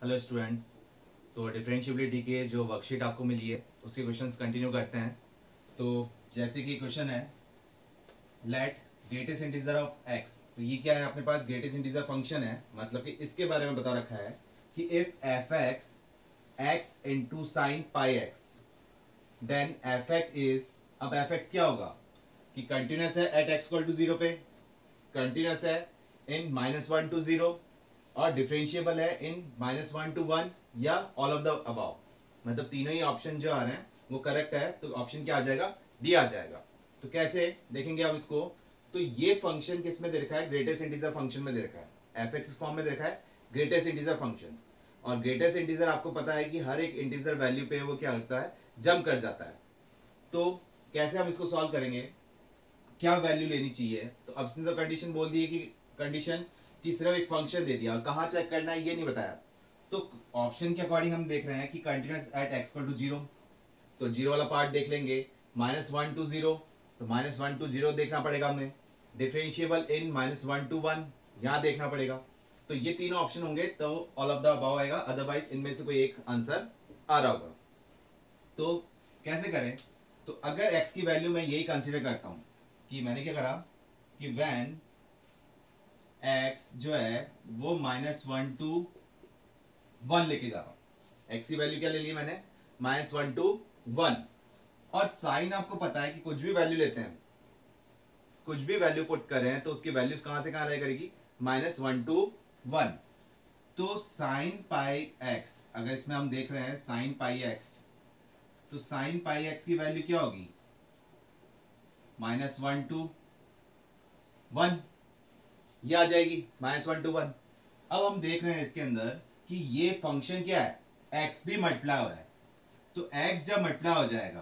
Hello students. तो differentiability के जो वर्कशीट आपको मिली है उसके क्वेश्चंस कंटिन्यू करते हैं। तो जैसे कि क्वेश्चन है let greatest integer of x. तो ये क्या है, अपने पास ग्रेटेस्ट इंटीजर फंक्शन है, मतलब कि इसके बारे में बता रखा है कि if f x x into sine pi x then f x is, अब एफ एक्स क्या होगा कि कंटिन्यूस है at x equal to zero पे, कंटिन्यूस है इन -1 to 0 और डिफरेंशिएबल है इन -1 to 1 या ऑल ऑफ द अबाव। मतलब तीनों ही ऑप्शन जो आ रहे हैं वो करेक्ट है, तो ऑप्शन क्या आ जाएगा, डी आ जाएगा। तो कैसे देखेंगे आप इसको, तो ये फंक्शन किस में दे रखा है, ग्रेटेस्ट इंटीजर फंक्शन में दे रखा है, एफ एक्स फॉर्म में दे रखा है ग्रेटेस्ट इंटीजर फंक्शन। और ग्रेटेस्ट इंटीजर आपको पता है कि हर एक इंटीजर वैल्यू पे वो क्या होता है, जंप कर जाता है। तो कैसे हम इसको सॉल्व करेंगे, क्या वैल्यू लेनी चाहिए, तो अब इसने तो कंडीशन बोल दी है कि कंडीशन कि सिर्फ एक फंक्शन दे दिया और कहाँ चेक करना है ये नहीं बताया। तो ऑप्शन के अकॉर्डिंग हम देख रहे हैं कि continuous at x equal to 0, तो 0 वाला पार्ट देख लेंगे। -1 to 0, तो -1 to 0 देखना पड़ेगा हमें। डिफरेंशिएबल इन -1 to 1 यहाँ देखना पड़ेगा। तो ये तीनों ऑप्शन होंगे तो ऑल ऑफ द अबाव आएगा, अदरवाइज इनमें से कोई एक आंसर आ रहा होगा। तो कैसे करें, तो अगर x की वैल्यू मैं यही कंसिडर करता हूँ कि मैंने क्या करा कि व्हेन x जो है वो -1 to 1 लेके जा रहा हूँ। x की वैल्यू क्या ले ली मैंने, -1 to 1। और साइन आपको पता है कि कुछ भी वैल्यू लेते हैं, कुछ भी वैल्यू पुट कर रहे हैं तो उसकी वैल्यूज कहां से कहां रहा करेगी, -1 to 1। तो साइन पाई एक्स, अगर इसमें हम देख रहे हैं साइन पाई एक्स, तो साइन पाई एक्स की वैल्यू क्या होगी, -1 to 1, ये आ जाएगी -1 to 1। अब हम देख रहे हैं इसके अंदर कि ये फंक्शन क्या है, x भी मल्टीप्लाई हो रहा है। तो x जब मल्टीप्लाई हो जाएगा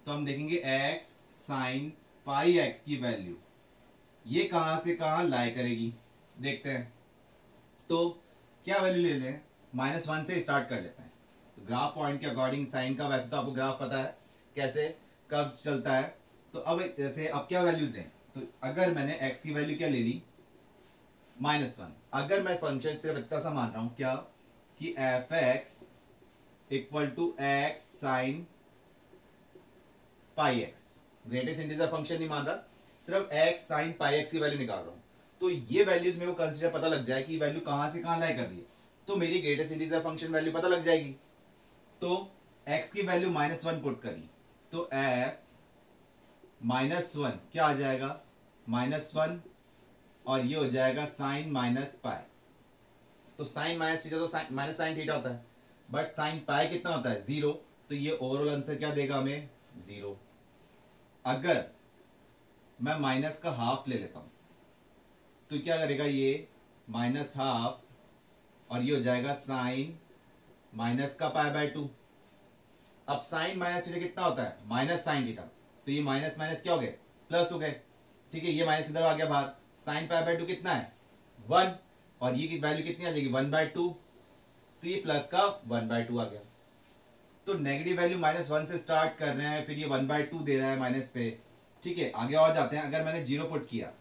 तो हम देखेंगे x साइन पाई x की वैल्यू ये कहां से कहां लाई करेगी, देखते हैं। तो क्या वैल्यू ले लें, -1 से स्टार्ट कर लेते हैं। तो ग्राफ पॉइंट के अकॉर्डिंग साइन का वैसे तो आपको ग्राफ पता है कैसे कब चलता है। तो अब जैसे अब क्या वैल्यूज लें, तो अगर मैंने x की वैल्यू क्या ले ली, -1। अगर मैं फंक्शन सिर्फ इतना सा मान रहा हूं क्या कि f x equal to x sine pi x, greatest integer function नहीं मान रहा, सिर्फ एक्स साइन पाई एक्स की वैल्यू निकाल रहा हूं, तो ये वैल्यूज मेरे को कंसीडर पता लग जाए कि वैल्यू कहां से कहां लाई कर रही है, तो मेरी ग्रेटेस्ट इंटीजर फंक्शन वैल्यू पता लग जाएगी। तो x की वैल्यू -1 पुट करी, तो f -1 क्या आ जाएगा, -1 और ये हो जाएगा साइन माइनस पाई। तो साइन माइनस थीटा तो माइनस साइन थीटा होता है, बट साइन पाई कितना होता है, 0। तो ये ओवरऑल आंसर क्या देगा हमें, 0। अगर मैं माइनस का हाफ ले लेता हूं तो क्या करेगा ये, -12 और ये हो जाएगा साइन माइनस का π/2। अब साइन माइनस थीटा कितना होता है, माइनस साइन थीटा, तो ये माइनस माइनस क्या हो गए, प्लस हो गए। ठीक है, ये माइनस इधर आ गया बाहर, साइन π/2 कितना है, 1, और ये की वैल्यू कितनी आ जाएगी, 1/2, तो ये प्लस का 1/2 आ गया। तो नेगेटिव वैल्यू -1 से स्टार्ट कर रहे हैं, फिर ये 1/2 दे रहा है माइनस पे। ठीक है, आगे और जाते हैं। अगर मैंने 0 पुट किया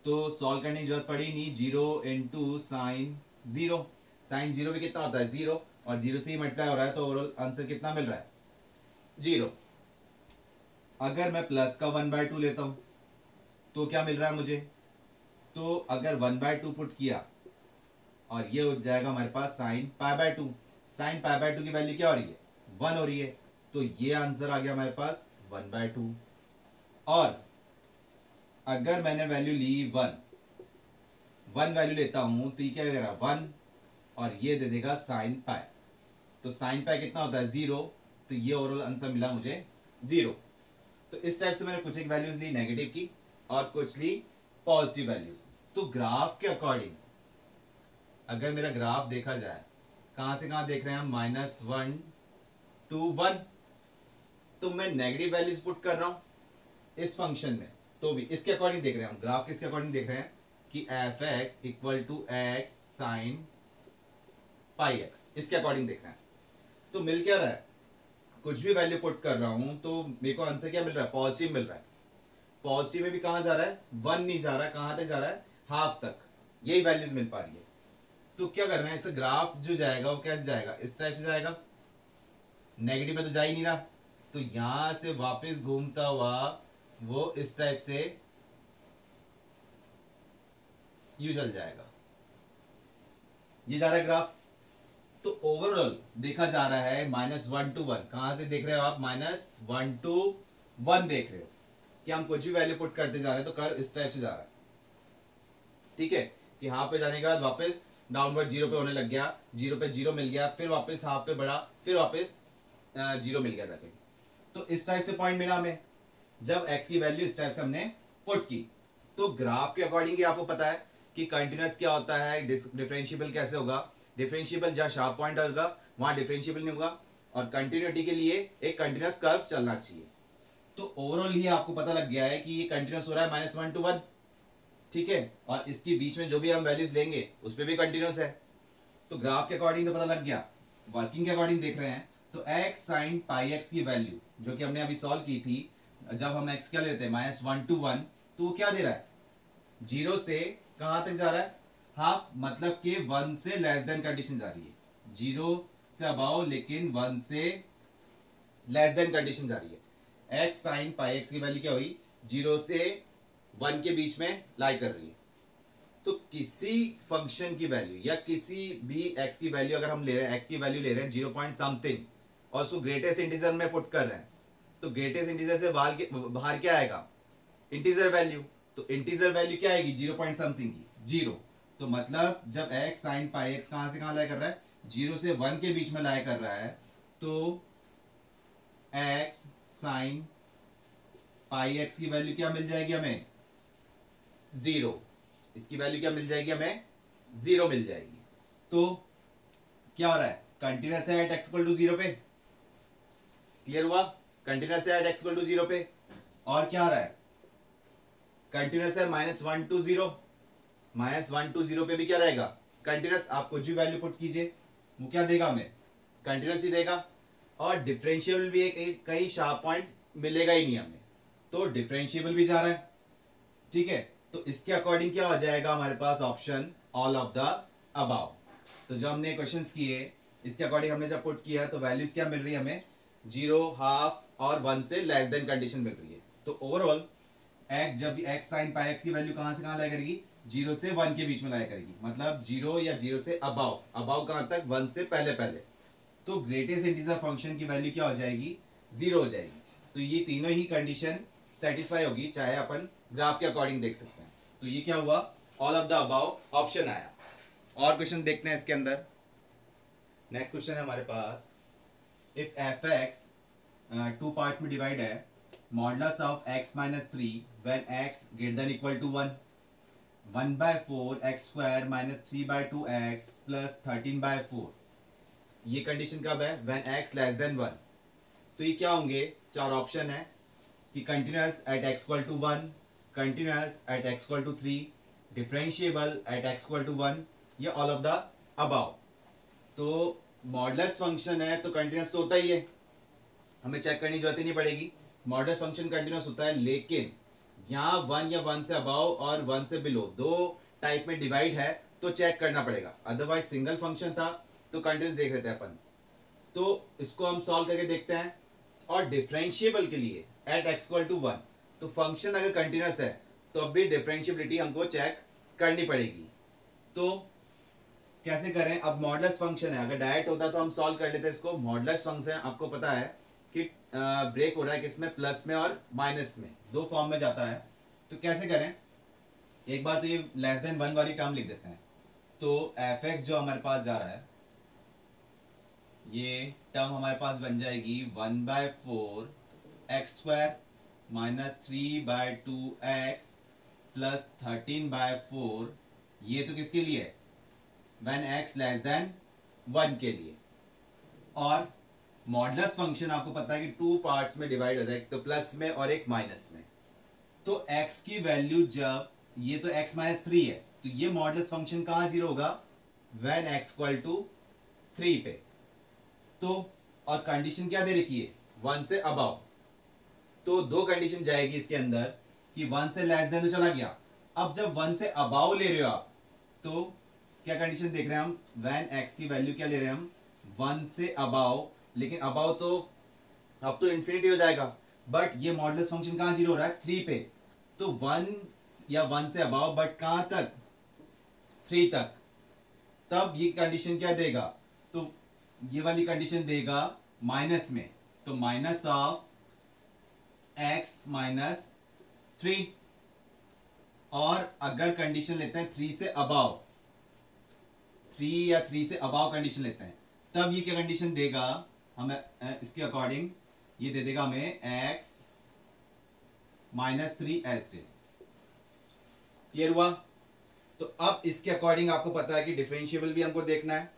तो सॉल्व करने की जरूरत पड़ी नहीं, 0 इंटू साइन 0, साइन 0 भी कितना होता है, 0, और 0 से ही मल्टीप्लाई हो रहा है, तो ओवरऑल आंसर कितना मिल रहा है, 0। अगर मैं प्लस का 1/2 लेता हूं तो क्या मिल रहा है मुझे, तो अगर 1/2 पुट किया और ये हो जाएगा हमारे पास साइन π/2, साइन π/2 की वैल्यू क्या हो रही है, 1 हो रही है, तो ये आंसर आ गया हमारे पास 1/2। और अगर मैंने वैल्यू ली 1 वैल्यू लेता हूं तो ये क्या करेगा, 1 और ये दे देगा साइन पाई, तो साइन पाई कितना होता है, 0, तो ये ओवरऑल आंसर मिला मुझे 0। तो इस टाइप से मैंने कुछ एक वैल्यूज ली नेगेटिव की और कुछ ली पॉजिटिव वैल्यूज। तो ग्राफ के अकॉर्डिंग अगर मेरा ग्राफ देखा जाए, कहां से कहां देख रहे हैं हम, -1 to 1, तो मैं नेगेटिव वैल्यूज पुट कर रहा हूं इस फंक्शन में, तो भी इसके अकॉर्डिंग देख रहे हैं हम, ग्राफ किसके अकॉर्डिंग देख रहे हैं कि f x equal to x sine pi x, इसके अकॉर्डिंग देख रहे हैं। तो मिल क्या रहा है, कुछ भी वैल्यू पुट कर रहा हूं तो मेरे को आंसर क्या मिल रहा है, पॉजिटिव मिल रहा है। पॉजिटिव में भी कहां जा रहा है, 1 नहीं जा रहा है, कहां तक जा रहा है, हाफ तक, यही वैल्यूज मिल पा रही है। तो क्या करना है, इस ग्राफ जो जाएगा वो कैसे जाएगा, इस टाइप से जाएगा, नेगेटिव में तो जा ही नहीं रहा, तो यहां से वापस घूमता हुआ वो इस टाइप से यू चल जाएगा, ये जा रहा है ग्राफ। तो ओवरऑल देखा जा रहा है -1 to 1, कहां से देख रहे हो आप, -1 to 1 देख रहे हो कि हम कुछ भी वैल्यू पुट करते जा रहे हैं तो कर्व इस टाइप से जा रहा है, ठीक है, कि हाफ पे जाने के बाद वापस डाउनवर्ड 0 पे होने लग गया, 0 पे 0 मिल गया, फिर वापस हाफ पे बढ़ा, फिर वापस 0 मिल गया जाके। तो इस टाइप से पॉइंट मिला हमें जब x की वैल्यू इस टाइप से हमने पुट की। तो ग्राफ के अकॉर्डिंग ही आपको पता है कि कंटिन्यूअस क्या होता है, डिफरेंशिएबल कैसे होगा, डिफरेंशिएबल जहाँ शार्प पॉइंट होगा वहां डिफरेंशिएबल नहीं होगा, और कंटिन्यूटी के लिए एक कंटिन्यूअस कर्व चलना चाहिए। तो ओवरऑल ही आपको पता लग गया है कि ये कंटिन्यूअस हो रहा है -1 to 1, ठीक है, और इसके बीच में जो भी हम वैल्यूज लेंगे उस पर भी कंटिन्यूअस है। तो ग्राफ के अकॉर्डिंग तो पता लग गया, वर्किंग के अकॉर्डिंग देख रहे हैं तो x sin πx की वैल्यू जो कि हमने अभी सॉल्व की थी, जब हम x क्या लेते हैं -1 to 1, तो वो क्या दे रहा है, 0 से कहां तक जा रहा है, हाफ, मतलब कि 1 से लेस देन कंडीशन जा रही है, 0 से अबाव लेकिन 1 से लेस देन कंडीशन जा रही है। x sin πx की वैल्यू क्या हुई, 0 से 1 के बीच में लाई कर रही है। तो किसी फंक्शन की वैल्यू या किसी भी x की वैल्यू अगर हम ले रहे हैं, x की वैल्यू ले रहे हैं 0 पॉइंट समथिंग और उसको ग्रेटेस्ट इंटीजर में पुट कर रहे हैं, तो ग्रेटेस्ट इंटीजर से बाहर क्या आएगा, इंटीजर वैल्यू। तो इंटीजर वैल्यू क्या आएगी, 0 पॉइंट समथिंग की, 0। तो मतलब जब x sin πx कहां से कहां लाया कर रहा है, 0 से 1 के बीच में लाया कर रहा है, तो x sin πx की वैल्यू क्या मिल जाएगी हमें, 0। इसकी वैल्यू क्या मिल जाएगी हमें, 0 मिल जाएगी। तो क्या हो रहा है, कंटिन्यूअस है एट x इक्वल टू 0 पे, क्लियर हुआ, कंटिन्यूअस है एट x इक्वल टू 0 पे। और क्या हो रहा है, कंटिन्यूअस है -1 to 0, -1 to 0 पे भी क्या रहेगा, कंटिन्यूअस। आप कुछ भी वैल्यू पुट कीजिए वो क्या देगा हमें, कंटिन्यूअस ही देगा। और डिफरेंशिएबल भी एक कहीं शार्प पॉइंट मिलेगा ही नहीं हमें, तो डिफरेंशिएबल भी जा रहा है, ठीक है। तो इसके अकॉर्डिंग क्या हो जाएगा हमारे पास option all of the above. तो जब हमने क्वेश्चंस किए इसके अकॉर्डिंग हमने जब पुट किया तो वैल्यूज क्या मिल रही है हमें, 0, हाफ और 1 से लेस देन कंडीशन मिल रही है। तो ओवरऑल x जब x sin πx की वैल्यू कहां से कहां लाया करेगी, 0 से 1 के बीच में लाया करेगी, मतलब 0 या 0 से अबाव, अबाव कहां तक, 1 से पहले पहले। तो ग्रेटेस्ट इंटीजर फंक्शन की वैल्यू क्या हो जाएगी, 0 हो जाएगी। तो ये तीनों ही कंडीशन सेटिस्फाई होगी, चाहे अपन ग्राफ के अकॉर्डिंग देख सकते हैं। तो ये क्या हुआ, all of the above option आया। और क्वेश्चन देखते हैं इसके अंदर। नेक्स्ट क्वेश्चन है हमारे पास, इफ fx 2 पार्ट्स में डिवाइड है, modulus of x - 3 when x greater than equal to 1, 1/4 x² - 3/2x plus 13/4। ये कंडीशन कब है, व्हेन x लेस देन 1। तो ये क्या होंगे, चार ऑप्शन है कि continuous at x equal to 1, continuous at x equal to 3, differentiable at x equal to 1, या ऑल ऑफ द अबाव। तो मॉडुलस फंक्शन है तो कंटिन्यूअस तो होता ही है, हमें चेक करने की जरूरत ही नहीं पड़ेगी, मॉडुलस फंक्शन कंटिन्यूअस होता है। लेकिन यहाँ 1 या 1 से अबाव और 1 से बिलो दो टाइप में डिवाइड है तो चेक करना पड़ेगा, अदरवाइज सिंगल फंक्शन था तो कंटिन्यूअस देख रहे थे अपन। तो इसको हम सॉल्व करके देखते हैं। और डिफरेंशिएबल के लिए एट x इक्वल टू 1, तो फंक्शन अगर कंटिन्यूअस है तो अब भी डिफरेंशिएबिलिटी हमको चेक करनी पड़ेगी। तो कैसे करें, अब मॉडुलस फंक्शन है, अगर डायरेक्ट होता तो हम सॉल्व कर लेते इसको। मॉडुलस फंक्शन आपको पता है कि ब्रेक हो रहा है किसमें, प्लस में और माइनस में, दो फॉर्म में जाता है। तो कैसे करें, एक बार तो ये लेस देन 1 वाली टर्म लिख देते हैं। तो fx जो हमारे पास जा रहा है, ये टर्म हमारे पास बन जाएगी 1/4 x² - 3/2x प्लस 13/4। ये तो किसके लिए है, व्हेन x लेस देन 1 के लिए। और मॉडुलस फंक्शन आपको पता है कि 2 पार्ट्स में डिवाइड होता है, एक तो प्लस में और एक माइनस में। तो x की वैल्यू जब, ये तो x - 3 है, तो ये मॉडुलस फंक्शन कहां 0 होगा, व्हेन x इक्वल टू 3 पे। तो और कंडीशन क्या दे रखी है, 1 से अबाव। तो दो कंडीशन जाएगी इसके अंदर कि 1 से लेस देन तो चला गया। अब जब 1 से अबाव ले रहे हो आप, तो क्या कंडीशन देख रहे हैं हम, व्हेन x की वैल्यू क्या ले रहे हैं हम, 1 से अबाव, लेकिन अबाव तो अब तो इन्फिनिटी हो जाएगा, बट ये मॉडुलस फंक्शन कहाँ जीरो हो रहा है, 3 पे, तो 1 या 1 से अबाव, बट कहाँ तक, 3 तक, तब ये कंडीशन क्या देगा, तो ये वाली कंडीशन देगा माइनस में, तो माइनस ऑफ x माइनस 3, और अगर कंडीशन लेते हैं 3 से अबाव, 3 या 3 से अबाव कंडीशन लेते हैं, तब ये क्या कंडीशन देगा हमें, इसके अकॉर्डिंग ये दे देगा हमें x minus 3 as it is. Clear हुआ। तो अब इसके अकॉर्डिंग आपको पता है कि डिफरेंशिएबल भी हमको देखना है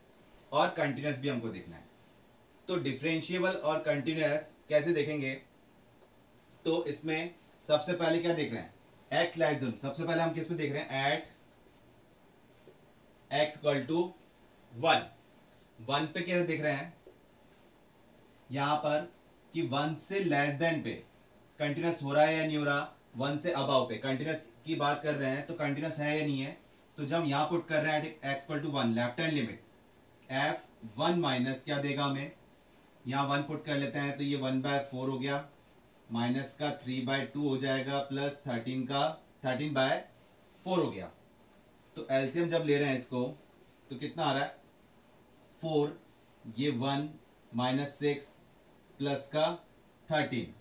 और कंटिन्यूस भी हमको देखना है। तो डिफरेंशिएबल और कंटिन्यूस कैसे देखेंगे, तो इसमें सबसे पहले क्या देख रहे हैं, x लेस देन, सबसे पहले हम किस पे देख रहे हैं, एट x इक्वल टू 1 पे क्या देख रहे हैं यहां पर कि 1 से लेस देन पे कंटिन्यूस हो रहा है या नहीं हो रहा, 1 से अबाव पे कंटिन्यूस की बात कर रहे हैं, तो कंटिन्यूस है या नहीं है, तो जब यहां पुट कर रहे हैं x equal to 1, left hand limit f1 minus क्या देगा हमें, यहाँ 1 पुट कर लेते हैं, तो ये 1/4 हो गया, माइनस का 3/2 हो जाएगा, प्लस 13/4 हो गया। तो एलसीएम जब ले रहे हैं इसको, तो कितना आ रहा है, 4, ये 1 माइनस 6 प्लस का 13,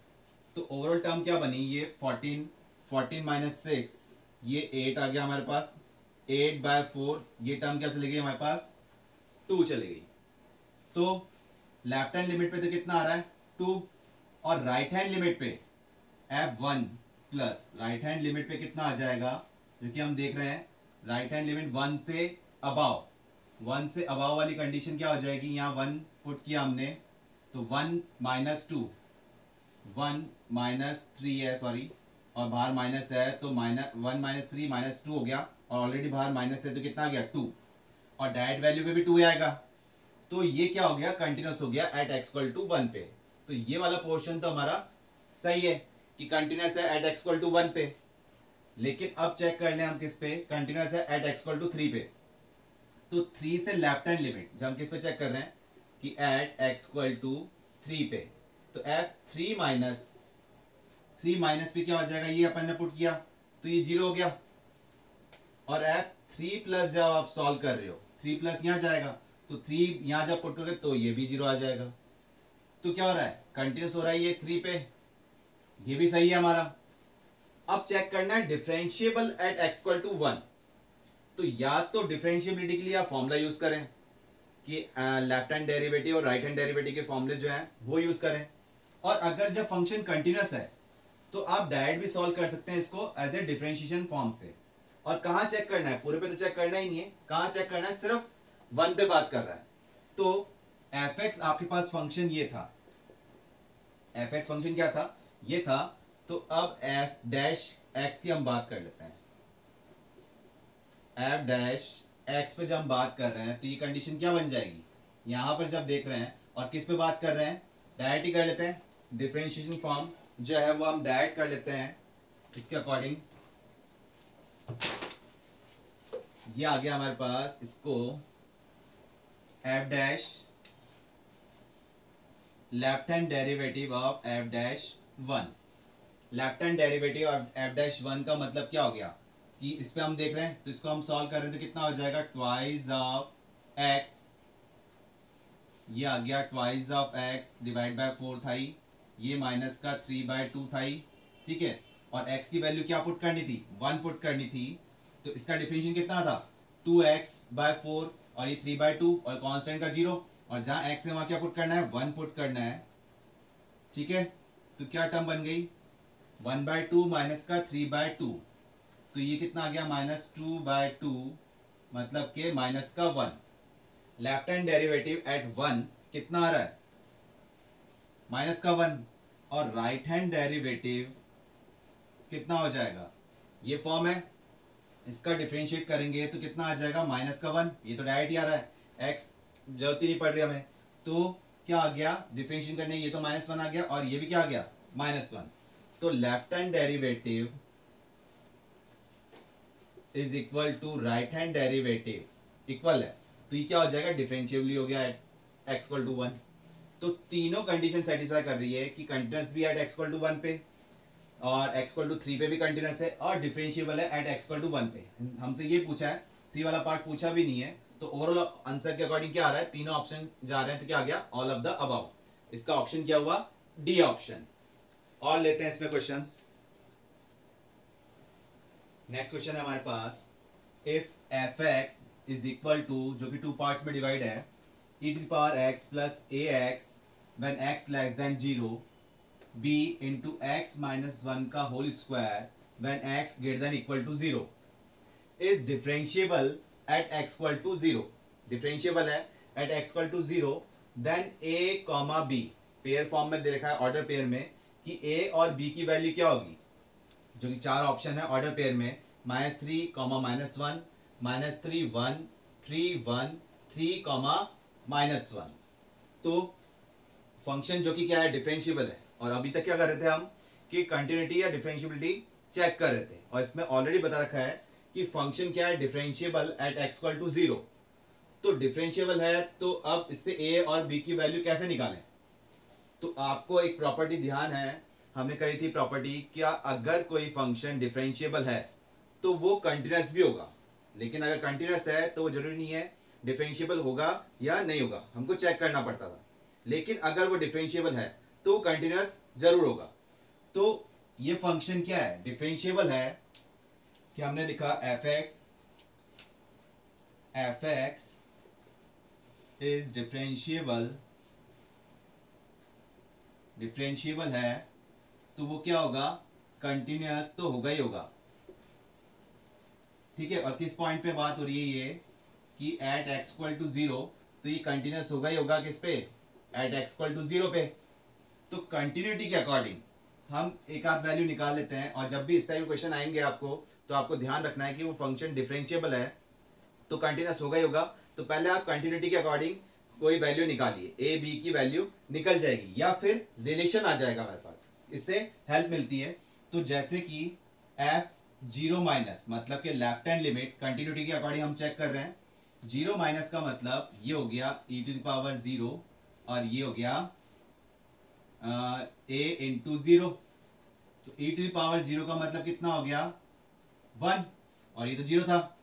तो ओवरऑल टर्म क्या बनी, ये 14 माइनस 6, ये 8 आ गया हमारे पास, 8/4, ये टर्म क्या चली गई हमारे पास, 2 चली गई। तो लेफ्ट हैंड लिमिट पे तो कितना आ रहा है, 2, और राइट हैंड लिमिट पे f1 plus right hand limit पे कितना आ जाएगा, क्योंकि हम देख रहे हैं राइट हैंड लिमिट 1 से अबाव, 1 से अबाव वाली कंडीशन क्या हो जाएगी, यहाँ 1 पुट किया हमने, तो 1 माइनस 2, 1 माइनस 3 है सॉरी, और बाहर माइनस है, तो 1 माइनस 3 माइनस 2 हो गया, और ऑलरेडी बाहर माइनस है तो कितना आ गया 2, और डायरेक्ट वैल्यू पे भी 2 आएगा, तो ये क्या हो गया, कंटिन्यूस हो गया एट x इक्वल टू 1 पे। तो ये वाला पोर्शन तो हमारा सही है कि कंटिन्यूस है एट x इक्वल टू 1 पे, लेकिन अब चेक कर लें हम किस पे, कंटिन्यूस है एट x इक्वल टू 3 पे, तो 3 से लेफ्ट हैंड लिमिट जब हम किस पे चेक कर रहे हैं कि एट x इक्वल टू 3 पे, तो f3 माइनस पे क्या हो जाएगा, ये अपन ने पुट किया तो ये 0 हो गया, और f3 प्लस जब आप सॉल्व कर रहे हो, 3 प्लस यहाँ जाएगा, तो 3 यहाँ जब पुट करोगे तो ये भी 0 आ जाएगा। तो क्या हो रहा है, कंटिन्यूस हो रहा है ये 3 पे, ये भी सही है हमारा। अब चेक करना है differentiable at x equal to 1, तो या तो डिफरेंशिएबिलिटी के लिए आप फॉर्मूला यूज करें कि लेफ्ट हैंड डेरिवेटिव और राइट हैंड डेरिवेटिव के फॉर्मूले जो हैं वो यूज करें, और अगर जब फंक्शन कंटिन्यूस है तो आप डायरेक्ट भी सॉल्व कर सकते हैं इसको एज ए डिफरेंशिएशन फॉर्म से। और कहाँ चेक करना है, पूरे पे तो चेक करना ही नहीं है, कहाँ चेक करना है, सिर्फ 1 पे बात कर रहा है। तो fx आपके पास फंक्शन ये था, fx फंक्शन क्या था, ये था, तो अब f डैश x की हम बात कर लेते हैं, f डैश x पे जब हम बात कर रहे हैं तो ये कंडीशन क्या बन जाएगी, यहां पर जब देख रहे हैं और किस पे बात कर रहे हैं, डायरेक्ट ही कर लेते हैं, डिफरेंशिएशन फॉर्म जो है वो हम डायरेक्ट कर लेते हैं, इसके अकॉर्डिंग ये आ गया हमारे पास, इसको f dash left hand derivative of f dash 1, left hand derivative of f dash 1 का मतलब क्या हो गया कि इस पे हम देख रहे हैं, तो इसको हम सॉल्व कर रहे हैं तो कितना हो जाएगा, ट्वाइस ऑफ x, ये आ गया twice of x divide by 4 था ही, ये माइनस का 3/2 था ही, ठीक है, और x की वैल्यू क्या पुट करनी थी, 1 पुट करनी थी, तो इसका डिफरेंशिएशन कितना था, 2x/4, और ये 3/2 और कांस्टेंट का 0, और जहां x है वहां क्या पुट करना है, 1 पुट करना है, ठीक है, तो क्या टर्म बन गई, 1/2 माइनस का 3/2, तो ये कितना आ गया, -2/2, मतलब के माइनस का 1, लेफ्ट हैंड डेरिवेटिव एट 1 कितना आ रहा है, माइनस का 1, और राइट हैंड डेरिवेटिव कितना हो जाएगा, ये फॉर्म है, इसका डिफरेंशिएट करेंगे तो कितना आ जाएगा, माइनस का 1, ये तो डायरेक्ट ही आ रहा है, x जरूरत ही नहीं पड़ रही हमें, तो क्या आ गया डिफरेंशिएट करने, ये तो -1 आ गया, और ये भी क्या आ गया, -1, तो left hand derivative is equal to right hand derivative equal है, तो ये क्या हो जाएगा, डिफरेंशियबली हो गया एट x इक्वल टू 1। तो तीनों कंडीशन सेटिस्फाई कर रही है कि कंटिन्यूस भी एट x इक्वल टू 1 पे और x इक्वल टू 3 पे भी कंटिन्यूस है और डिफरेंशिएबल है एट x इक्वल टू 1 पे। हमसे ये पूछा है, 3 वाला पार्ट पूछा भी नहीं है, तो ओवरऑल आंसर के अकॉर्डिंग क्या आ रहा है, तीनों ऑप्शन जा रहे हैं, तो क्या आ गया, ऑल ऑफ द अबव। इसका ऑप्शन क्या हुआ, डी ऑप्शन। और लेते हैं इसमें क्वेश्चंस। नेक्स्ट क्वेश्चन है हमारे पास, if f x is equal to, जो कि टू पार्ट्स में डिवाइड है, e to power x plus a x when x less than 0 b into x minus 1 का whole square when x greater than equal to 0 is differentiable at x equal to 0। Differentiable है at x equal to 0, then a comma b pair form में दे रखा है, order pair में, कि a और b की वैल्यू क्या होगी, जो कि चार ऑप्शन है ऑर्डर पेयर में, -3, -1, -3, 1, 3, 1, 3, -1। तो फंक्शन जो कि क्या है, डिफरेंशिएबल है। और अभी तक क्या कर रहे थे हम, कि कंटिन्यूटी या डिफरेंशिएबिलिटी चेक कर रहे थे, और इसमें ऑलरेडी बता रखा है कि फंक्शन क्या है, differentiable at x equal to 0। तो डिफरेंशिएबल है, तो अब इससे a और b की वैल्यू कैसे निकालें। तो आपको एक प्रॉपर्टी ध्यान है, हमने करी थी प्रॉपर्टी, क्या अगर कोई फंक्शन डिफरेंशिएबल है तो वो कंटिन्यूस भी होगा, लेकिन अगर कंटिन्यूस है तो वो जरूरी नहीं है डिफरेंशिएबल होगा या नहीं होगा, हमको चेक करना पड़ता था। लेकिन अगर वो डिफरेंशिएबल है तो वो कंटिन्यूस जरूर होगा। तो ये फंक्शन क्या है, डिफरेंशिएबल है, कि हमने लिखा एफ एक्स इज डिफरेंशिएबल है, तो वो क्या होगा, कंटिन्यूस तो होगा ही होगा। ठीक है, और किस पॉइंट पे बात हो रही है ये, कि एट x इक्वल टू 0, तो ये कंटिन्यूस होगा ही होगा किस पे, एट x इक्वल टू 0 पे। तो कंटिन्यूटी के अकॉर्डिंग हम एक आध वैल्यू निकाल लेते हैं, और जब भी इस टाइप के क्वेश्चन आएंगे आपको, तो आपको ध्यान रखना है कि वो फंक्शन डिफरेंशिएबल है तो कंटिन्यूस होगा ही होगा। तो पहले आप कंटिन्यूटी के अकॉर्डिंग कोई वैल्यू निकालिए, ए बी की वैल्यू निकल जाएगी, या फिर रिलेशन आ जाएगा हमारे पास, इससे हेल्प मिलती है। तो जैसे कि एफ 0 माइनस, मतलब कि लेफ्ट हैंड लिमिट कंटिन्यूटी के अकॉर्डिंग हम चेक कर रहे हैं, 0 माइनस का मतलब ये हो गया e टू द पावर 0, और ये हो गया a इंटू 0। तो e टू द पावर 0 का मतलब कितना हो गया, 1, और ये तो 0 था,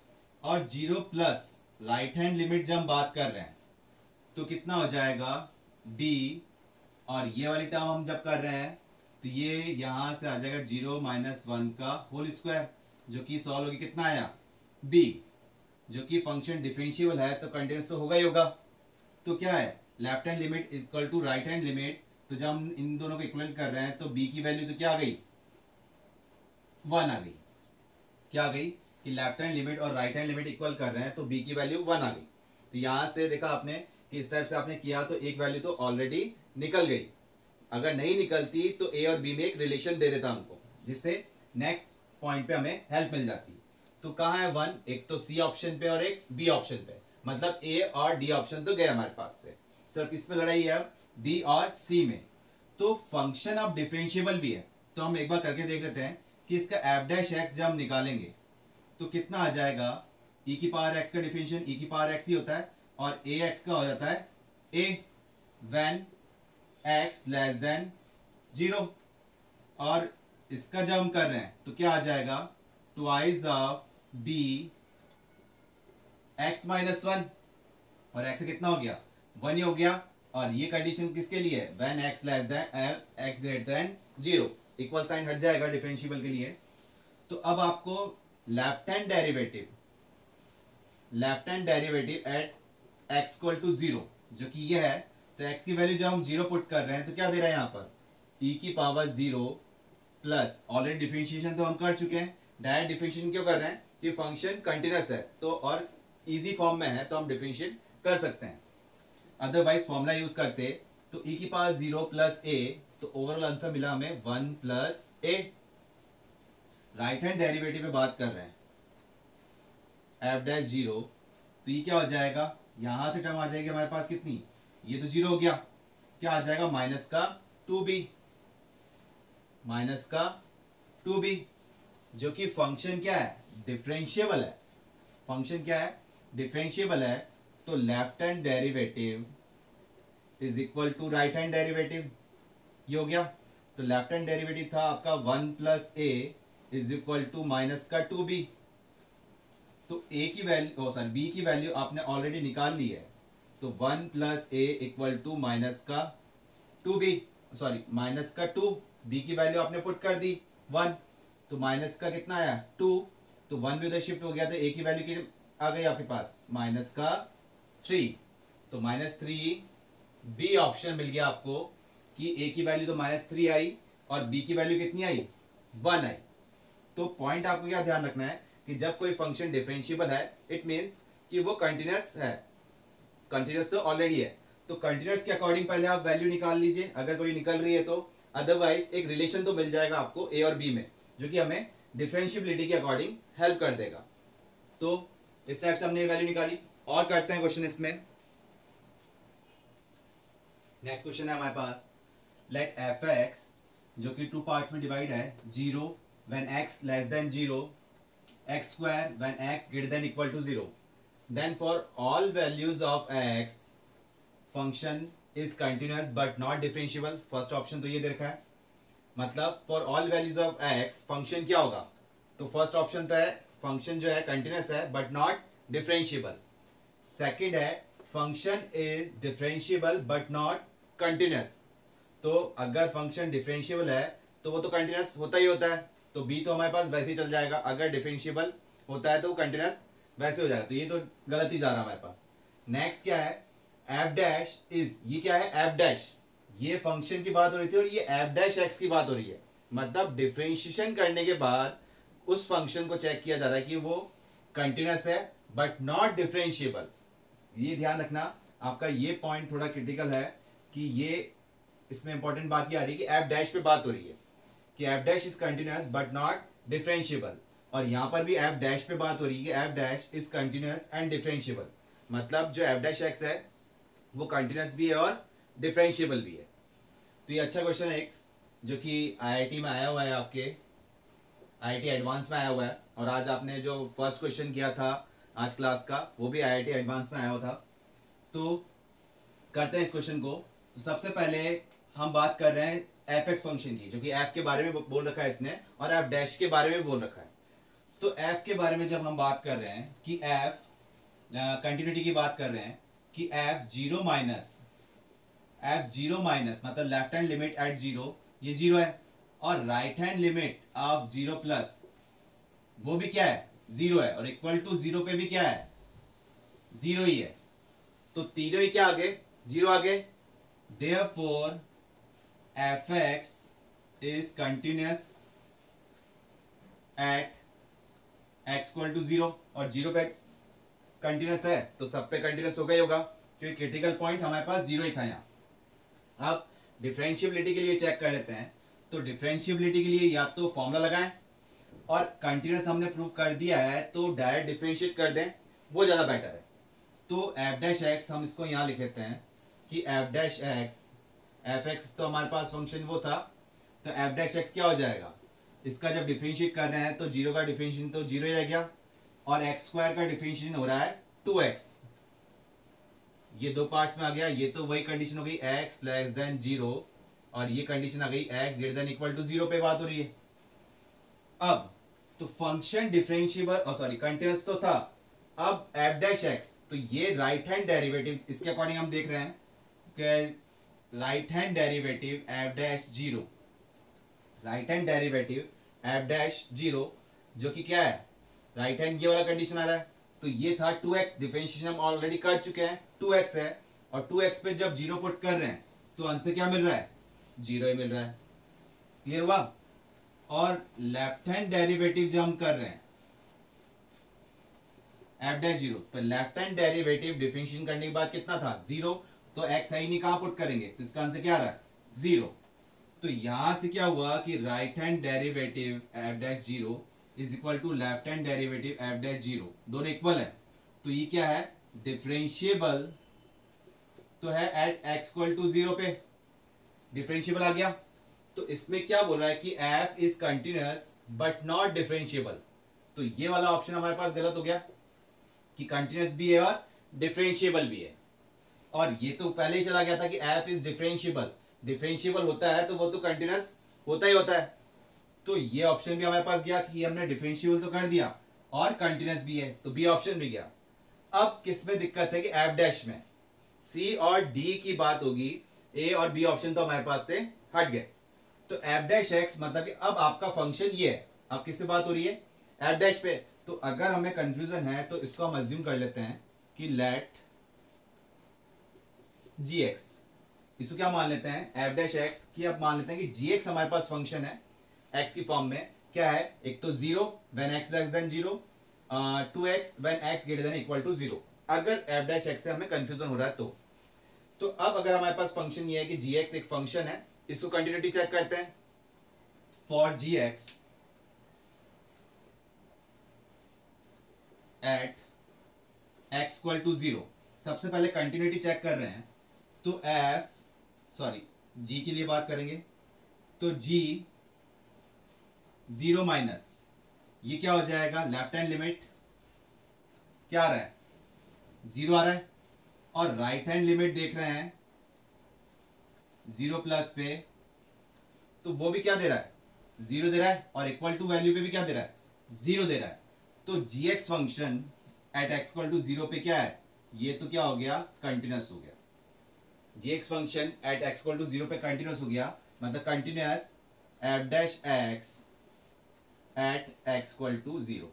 और 0 प्लस राइट हैंड लिमिट जब हम बात कर रहे हैं तो कितना हो जाएगा b, और ये वाली टर्म हम जब कर रहे हैं तो ये यहां से आ जाएगा 0 माइनस 1 का होल स्क्वायर, जो कि सॉल्व होगी, कितना आया b, जो कि फंक्शन डिफरेंशिएबल है तो कंटिन्यूस तो होगा ही होगा। तो क्या है, left hand limit equal to right hand limit, तो जब हम इन दोनों को इक्वल कर रहे हैं तो b की वैल्यू तो क्या आ गई, 1 आ गई। क्या आ गई, कि लेफ्ट हैंड लिमिट और राइट हैंड लिमिट इक्वल कर रहे हैं तो b की वैल्यू 1 आ गई। तो यहां से देखा आपने कि इस टाइप से आपने किया तो एक वैल्यू तो ऑलरेडी निकल गई। अगर नहीं निकलती तो a और b में एक रिलेशन दे देता हमको, जिससे नेक्स्ट पॉइंट पे हमें हेल्प मिल जाती। तो कहाँ है 1, एक तो c ऑप्शन पे और एक b ऑप्शन पे, मतलब a और d ऑप्शन तो गए हमारे पास से, सिर्फ इसमें लड़ाई है d और c में। तो फंक्शन अब डिफरेंशिएबल भी है, तो हम एक बार करके देख लेते हैं कि इसका एफ डैश एक्स जब हम निकालेंगे तो कितना आ जाएगा, e की पावर x का डिफरेंशियल e की पावर x ही होता है, और a x का हो जाता है a when x less than 0। और इसका जब हम कर रहे हैं तो क्या आ जाएगा, twice of b x minus 1, और x कितना हो गया, 1 ही हो गया। और ये कंडीशन किसके लिए है, when x less than x greater than 0, equal sign हट जाएगा डिफरेंशिएबल के लिए। तो अब आपको left hand derivative at x equal to 0, जो कि ये है, तो x की वैल्यू जब हम 0 पुट कर रहे हैं तो क्या दे रहा है यहाँ पर, e की पावर 0 प्लस, ऑलरेडी डिफरेंशिएशन तो हम कर चुके हैं, डायरेक्ट डिफरेंशिएशन क्यों कर रहे हैं, कि फंक्शन कंटिन्यूस है तो और इजी फॉर्म में है तो हम डिफरेंशिएट कर सकते हैं। अदरवाइज फॉर्मूला यूज करते तो e की पावर 0 प्लस a, तो ओवरऑल आंसर मिला हमें 1 plus a। Right hand derivative पे बात कर रहे हैं, एफ डैश 0, तो ये क्या हो जाएगा, यहां से टर्म आ जाएगी हमारे पास कितनी, ये तो 0 हो गया, क्या आ जाएगा, माइनस का 2b, जो कि फंक्शन क्या है, डिफरेंशिएबल है। फंक्शन क्या है, डिफरेंशिएबल है तो left hand derivative is equal to right hand derivative, ये हो गया। तो लेफ्ट हैंड डेरिवेटिव था आपका 1 plus a is equal to minus का 2b। तो ए की वैल्यू सॉरी बी की वैल्यू आपने ऑलरेडी निकाल ली है, तो 1 plus a equal to minus का 2b, सॉरी माइनस का 2, बी की वैल्यू आपने पुट कर दी 1, तो माइनस का कितना आया 2, तो 1 भी उधर शिफ्ट हो गया, तो ए की वैल्यू की आ गई आपके पास माइनस का 3, तो -3 बी ऑप्शन मिल गया आपको कि ए की वैल्यू तो -3 आई और बी की वैल्यू कितनी आई 1 आई। तो पॉइंट आपको क्या ध्यान रखना है कि जब कोई फंक्शन डिफरेंशिएबल है इट मींस कि वो कंटिन्यूअस है, कंटिन्यूअस तो ऑलरेडी है, तो कंटिन्यूअस के अकॉर्डिंग पहले आप वैल्यू निकाल लीजिए अगर कोई निकल रही है तो, अदरवाइज एक रिलेशन तो मिल जाएगा आपको ए और बी में जो कि हमें डिफरेंशिएबिलिटी के अकॉर्डिंग हेल्प कर देगा। तो इस टाइप से हमने वैल्यू निकाली और करते हैं क्वेश्चन इसमें। नेक्स्ट क्वेश्चन है हमारे पास, लेट एफ एक्स जो कि 2 पार्ट्स में डिवाइड है, 0 when x less than 0, x square when x greater than equal to 0, then for all values of x function is continuous but not differentiable. First option तो ये देखा है, मतलब for all values of x function क्या होगा, तो first option तो है फंक्शन जो है कंटिन्यूअस है बट नॉट डिफरेंशिएबल। सेकंड है function is differentiable but not continuous, तो अगर फंक्शन डिफरेंशिएबल है तो वो तो कंटिन्यूअस होता ही होता है, तो बी तो हमारे पास वैसे ही चल जाएगा, अगर डिफरेंशिएबल होता है तो कंटिन्यूअस वैसे हो जाएगा, तो ये तो गलत ही जा रहा है हमारे पास। नेक्स्ट क्या है, एफ डैश इज, ये क्या है एफ डैश, ये फंक्शन की बात हो रही थी और ये एफ डैश एक्स की बात हो रही है, मतलब डिफरेंशिएशन करने के बाद उस फंक्शन को चेक किया जा रहा है कि वो कंटिन्यूअस है बट नॉट डिफरेंशिएबल। ये ध्यान रखना आपका, ये पॉइंट थोड़ा क्रिटिकल है कि ये इसमें इंपॉर्टेंट बात ये आ रही है कि एफ डैश पे बात हो रही है कि F dash is continuous but not differentiable, और यहाँ पर भी एफ डैश पे बात हो रही है कि F dash is continuous and differentiable, मतलब जो एफ डैश एक्स है वो कंटिन्यूअस भी है और डिफरेंशिएबल भी है। तो ये अच्छा क्वेश्चन है एक, जो कि आईआईटी में आया हुआ है, आपके आईआईटी एडवांस में आया हुआ है, और आज आपने जो फर्स्ट क्वेश्चन किया था आज क्लास का वो भी आईआईटी एडवांस में आया हुआ था। तो करते हैं इस क्वेश्चन को। तो सबसे पहले हम बात कर रहे हैं एफ एक्स फंक्शन की, जो कि एफ के बारे में बोल रखा है इसने और एफ डैश के बारे में बोल रखा है। तो एफ के बारे में जब हम बात कर रहे हैं कि एफ कंटिन्यूटी की बात कर रहे हैं कि एफ जीरो माइनस मतलब लेफ्ट हैंड लिमिट एट 0 ये 0 है, और right hand limit of 0 plus वो भी क्या है 0 है, और इक्वल टू 0 पे भी क्या है 0 ही है, तो तीनों ही क्या आगे 0 आगे। Therefore fx is continuous at x equal to 0, और 0 पे कंटिन्यूस है तो सब पे कंटिन्यूस होगा ही होगा, क्योंकि क्रिटिकल पॉइंट हमारे पास 0 ही था यहाँ। अब डिफरेंशिएबिलिटी के लिए चेक कर लेते हैं, तो डिफरेंशिएबिलिटी के लिए या तो फॉर्मूला लगाएं, और कंटिन्यूस हमने प्रूव कर दिया है तो डायरेक्ट डिफरेंशिएट कर दें, वो ज़्यादा बेटर है। तो एफ डैश एक्स हम इसको यहाँ लिख लेते हैं कि F dash x, F x तो हमारे पास फंक्शन वो था, तो एफ डैश एक्स क्या हो जाएगा, इसका जब डिफरेंशिएट कर रहे हैं तो 0 का डिफरेंशिएशन तो 0 ही रह गया, और एक्स स्क्वायर का डिफरेंशिएशन हो रहा है 2x, ये दो पार्ट्स में आ गया, ये तो वही कंडीशन हो गई x लेस देन 0, और ये कंडीशन आ गई x greater than equal to 0 पे बात हो रही है। अब तो फंक्शन डिफरेंशिएबल सॉरी कंटिन्यूअस तो था, अब एफ डैश एक्स, तो ये राइट हैंड डेरिवेटिव इसके अकॉर्डिंग हम देख रहे हैं कि right hand derivative f dash 0, right hand derivative f dash 0 जो कि क्या है राइट हैंड ये वाला कंडीशन आ रहा है, तो ये था 2x, डिफरेंशिएशन हम ऑलरेडी कर चुके हैं 2x है, और 2x पे जब 0 पुट कर रहे हैं तो आंसर क्या मिल रहा है 0 ही मिल रहा है, क्लियर हुआ। और लेफ्ट हैंड डेरिवेटिव जब हम कर रहे हैं एफ डैश 0, तो लेफ्ट हैंड डेरिवेटिव डिफरेंशिएशन करने के बाद कितना था 0, तो x है ही नहीं, कहां पुट करेंगे, तो इसका आंसर क्या आ रहा है 0। तो यहां से क्या हुआ कि right hand derivative f dash 0 is equal to left hand derivative f dash 0, दोनों इक्वल है, तो ये क्या है डिफरेंशिएबल तो है एट x इक्वल टू 0 पे, डिफरेंशिएबल आ गया। तो इसमें क्या बोल रहा है कि f is continuous but not differentiable, तो ये वाला ऑप्शन हमारे पास गलत हो गया कि कंटिन्यूस भी है और डिफरेंशिएबल भी है। और ये तो पहले ही चला गया था कि एफ इज डिफरेंशिएबल, डिफरेंशिएबल होता है तो वो तो कंटिन्यूस होता ही होता है। तो ये ऑप्शन भी हमारे पास गया कि हमने डिफरेंशिएबल तो कर दिया और कंटिन्यूस भी है, तो बी ऑप्शन भी गया। अब किस में दिक्कत है कि एफ डैश में सी और डी की बात होगी, ए और बी ऑप्शन तो हमारे पास से हट गए। तो एफ डैश एक्स मतलब कि अब आपका फंक्शन ये है, अब किससे बात हो रही है, एफ डैश पे। तो अगर हमें कंफ्यूजन है तो इसको हम अज्यूम कर लेते हैं कि लेट जी एक्स, इसको क्या मान लेते हैं, एफ डैश एक्स की अब मान लेते हैं कि जी एक्स हमारे पास फंक्शन है एक्स की फॉर्म में, क्या है, एक तो 0 when x less than 0, 2x when x greater than equal to 0। अगर एफ डैश एक्स से हमें कंफ्यूजन हो रहा है तो अब अगर हमारे पास फंक्शन ये है कि जी एक्स एक फंक्शन है, इसको कंटिन्यूटी चेक करते हैं। For g x at x equal to 0, सबसे पहले कंटिन्यूटी चेक कर रहे हैं। तो एफ सॉरी जी के लिए बात करेंगे, तो जी 0 माइनस ये क्या हो जाएगा, लेफ्ट हैंड लिमिट क्या आ रहा है, 0 आ रहा है, और राइट हैंड लिमिट देख रहे हैं 0 प्लस पे, तो वो भी क्या दे रहा है, 0 दे रहा है, और इक्वल टू वैल्यू पे भी क्या दे रहा है, 0 दे रहा है। तो G x function at x equal to 0 पे क्या है, ये तो क्या हो गया, कंटिन्यूस हो गया। G x function at x equal to 0 पे कंटिन्यूस हो गया, मतलब continuous f dash x at x equal to 0।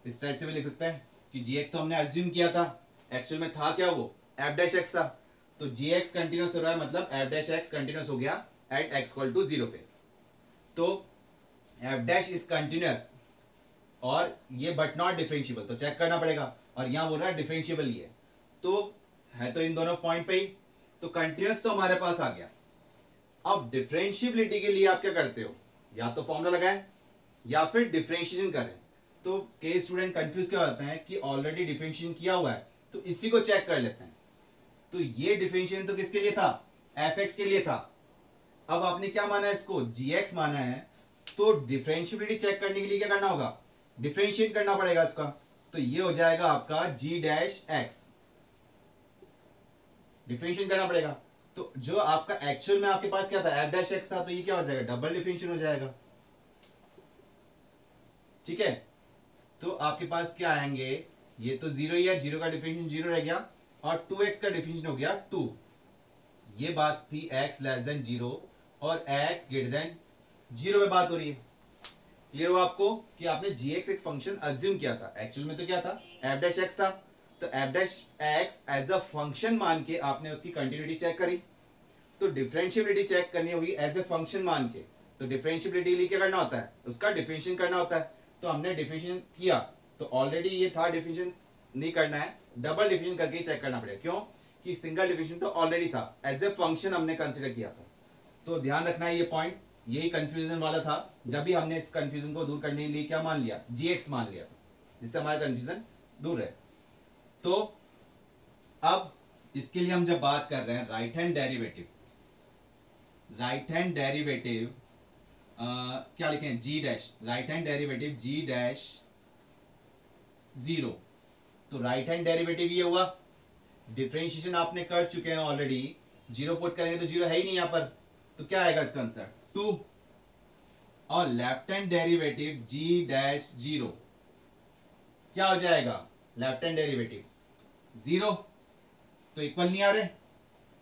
इस टाइप से भी लिख सकते हैं कि जी एक्स तो हमने अज्यूम किया था, एक्चुअल में था क्या, वो एफ डैश एक्स था। तो जी एक्स कंटिन्यूस हो रहा है मतलब एफ डैश एक्स कंटिन्यूस हो गया एट एक्स इक्वल टू 0 पे। तो एफ डैश इज कंटिन्यूस और ये बट नॉट डिफरेंशिएबल, तो चेक करना पड़ेगा, और यहां बोल रहा है डिफरेंशिएबल ही है, तो है तो इन दोनों पॉइंट पे ही, तो कंटिन्यूस तो हमारे पास आ गया। अब डिफरेंशिएबिलिटी के लिए आप क्या करते हो, या तो फॉर्मूला लगाएं या फिर डिफरेंशिएशन करें। तो कई स्टूडेंट कंफ्यूज क्या होते हैं कि ऑलरेडी डिफरेंशिएशन किया हुआ है तो इसी को चेक कर लेते हैं। तो ये डिफरेंशिएशन तो किसके लिए था, एफ एक्स के लिए था। अब आपने क्या माना है, इसको जी एक्स माना है, तो डिफरेंशिएबिलिटी चेक करने के लिए क्या करना होगा, डिफरेंशिएट करना पड़ेगा इसका। तो ये हो जाएगा आपका जी डैश एक्स, डिफरेंशिएट करना पड़ेगा। तो जो आपका एक्चुअल में आपके पास क्या था, एफ डैश एक्स था, तो ये क्या हो जाएगा, डबल डिफरेंशिएट हो जाएगा। ठीक है, तो आपके पास क्या आएंगे, ये तो 0 ही है, 0 का डिफरेंशिएशन 0 रह गया, और 2x का डिफरेंशिएशन हो गया 2। ये बात थी x लेस देन 0 और x ग्रेटर देन 0 पे बात हो रही है। क्लियर हुआ आपको कि आपने gx एक फंक्शन अज्यूम किया था, एक्चुअल में तो क्या था, f डैश x था। तो f dash x as a function मान के आपने उसकी कंटिन्यूटी चेक करी। तो डिफरेंशिएबिलिटी चेक करनी होगी एज ए फंक्शन मान के, तो डिफरेंशिएबिलिटी के लिए क्या करना होता है, उसका डिफरेंशिएशन करना होता है। तो हमने डिफरेंशिएशन किया, तो ऑलरेडी ये था, डिफरेंशिएशन नहीं करना है, डबल डिफरेंशिएशन करके चेक करना पड़ेगा। क्यों कि सिंगल डिफरेंशिएशन तो ऑलरेडी था, एज ए फंक्शन हमने कंसीडर किया था। तो ध्यान रखना है ये पॉइंट, यही कंफ्यूजन वाला था, जब भी हमने इस कंफ्यूजन को दूर करने के लिए क्या मान लिया, जीएक्स मान लिया था, जिससे हमारा कंफ्यूजन दूर रहे। तो अब इसके लिए हम जब बात कर रहे हैं right hand derivative, right hand derivative क्या लिखें, जी डैश, राइट हैंड डेरिवेटिव जी डैश 0। तो राइट हैंड डेरिवेटिव ये हुआ, डिफरेंशिएशन आपने कर चुके हैं ऑलरेडी, 0 पुट करेंगे तो 0 है ही नहीं यहां पर, तो क्या आएगा इसका आंसर 2। और लेफ्ट हैंड डेरिवेटिव जी डैश 0 क्या हो जाएगा, लेफ्ट हैंड डेरिवेटिव 0, तो इक्वल नहीं आ रहे,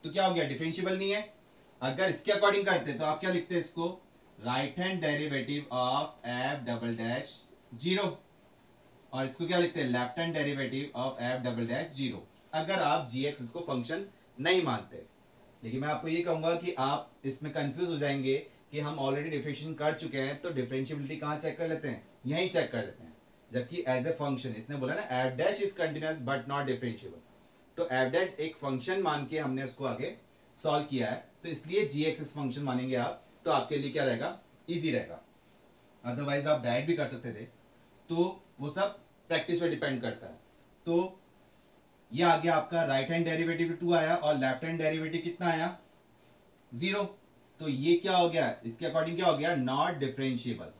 तो क्या हो गया, डिफरेंशिएबल नहीं है। अगर इसके अकॉर्डिंग करते तो आप क्या लिखते हैं इसको, right hand derivative of F double dash 0, और इसको क्या लिखते हैं, left hand derivative of F double dash 0, अगर आप जी एक्स इसको फंक्शन नहीं मानते। लेकिन मैं आपको ये कहूंगा कि आप इसमें कंफ्यूज हो जाएंगे कि हम ऑलरेडी डिफरेंशिएशन कर चुके हैं, तो डिफरेंशिएबिलिटी कहाँ चेक कर लेते हैं, यहीं चेक कर लेते हैं। जबकि एज ए फंक्शन इसने बोला ना F dash is continuous but not differentiable, तो एफ डैश एक फंक्शन मान के हमने उसको आगे सॉल्व किया है, तो इसलिए जी एक्स फंक्शन मानेंगे आप, तो आपके लिए क्या रहेगा, इजी रहेगा। अदरवाइज आप डायरेक्ट भी कर सकते थे, तो वो सब प्रैक्टिस पे डिपेंड करता है। तो ये आ गया आपका राइट हैंड डेरिवेटिव 2 आया, और लेफ्ट हैंड डेरिवेटिव कितना आया 0, तो ये क्या हो गया, इसके अकॉर्डिंग क्या हो गया, नॉट डिफरेंशिएबल।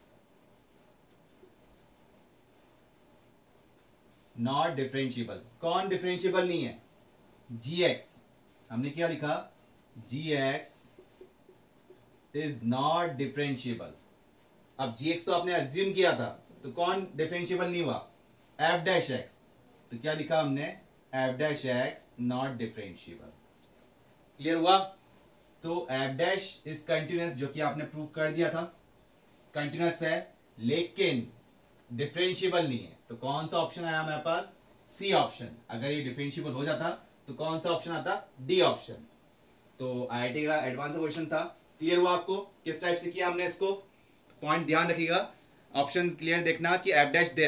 Not differentiable. कौन डिफरेंशिएबल नहीं है? gx। हमने क्या लिखा? gx is not differentiable. अब gx तो आपने अज्यूम किया था, तो कौन डिफरेंशिएबल नहीं हुआ? f dash x। तो क्या लिखा हमने? f dash x not differentiable. Clear हुआ? तो f डैश इज कंटिन्यूअस, जो कि आपने प्रूव कर दिया था, कंटिन्यूअस है लेकिन डिफरेंशिएबल नहीं है। तो कौन सा ऑप्शन आया हमारे पास? C option. अगर ये डिफरेंशिएबल हो जाता तो कौन सा ऑप्शन आता? D option. तो आईआईटी का एडवांस क्वेश्चन था। क्लियर हुआ आपको किस टाइप से किया हमने इसको? पॉइंट ध्यान रखिएगा, ऑप्शन क्लियर देखना कि एफ डैश दे